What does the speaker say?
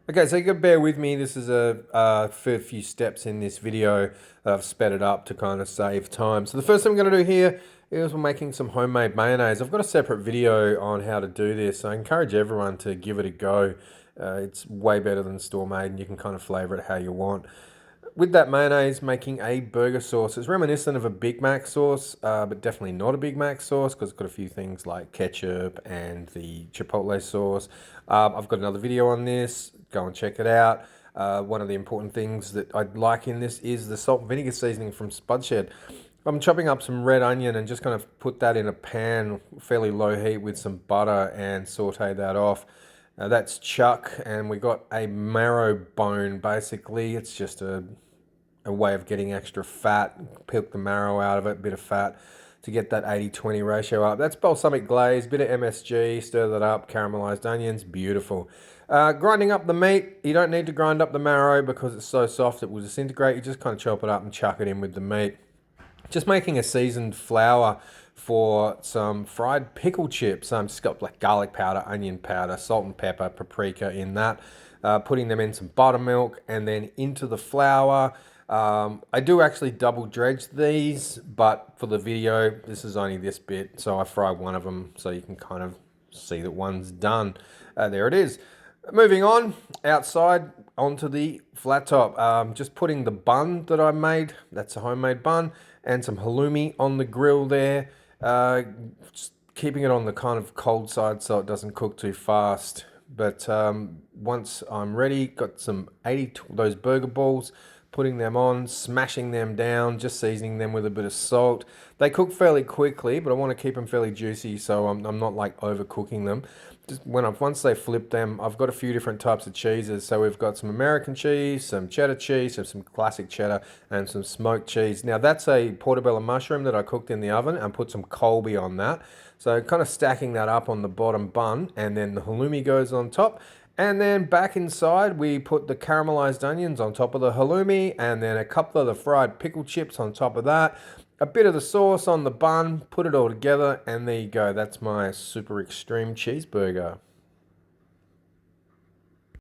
Okay, so you can bear with me. This is a fair few steps in this video that I've sped it up to kind of save time. So the first thing I'm going to do here is we're making some homemade mayonnaise. I've got a separate video on how to do this. So I encourage everyone to give it a go. It's way better than store made, and you can kind of flavor it how you want. With that mayonnaise, making a burger sauce. It's reminiscent of a Big Mac sauce, but definitely not a Big Mac sauce because it's got a few things like ketchup and the chipotle sauce. I've got another video on this. Go and check it out. One of the important things that I'd like in this is the salt and vinegar seasoning from Spudshed. I'm chopping up some red onion and just kind of put that in a pan, fairly low heat with some butter and saute that off. That's chuck, and we got a marrow bone basically. It's just a way of getting extra fat, peel the marrow out of it, bit of fat to get that 80-20 ratio up. That's balsamic glaze, bit of MSG, stir that up, caramelized onions, beautiful. Grinding up the meat, you don't need to grind up the marrow because it's so soft it will disintegrate. You just kind of chop it up and chuck it in with the meat. Just making a seasoned flour for some fried pickle chips. Just got like garlic powder, onion powder, salt and pepper, paprika in that. Putting them in some buttermilk and then into the flour. I do actually double dredge these, but for the video, this is only this bit. So I fry one of them so you can kind of see that one's done. There it is. Moving on, outside onto the flat top. Just putting the bun that I made, that's a homemade bun, and some halloumi on the grill there. Just keeping it on the kind of cold side so it doesn't cook too fast. But once I'm ready, got some 80, those burger balls, putting them on, smashing them down, just seasoning them with a bit of salt. They cook fairly quickly, but I want to keep them fairly juicy, so I'm not like overcooking them. Just once they flip them, I've got a few different types of cheeses. So we've got some American cheese, some cheddar cheese, some classic cheddar, and some smoked cheese. Now that's a portobello mushroom that I cooked in the oven and put some Colby on that. So kind of stacking that up on the bottom bun, and then the halloumi goes on top. And then back inside, we put the caramelized onions on top of the halloumi, and then a couple of the fried pickle chips on top of that. A bit of the sauce on the bun, put it all together, and there you go. That's my super extreme cheeseburger.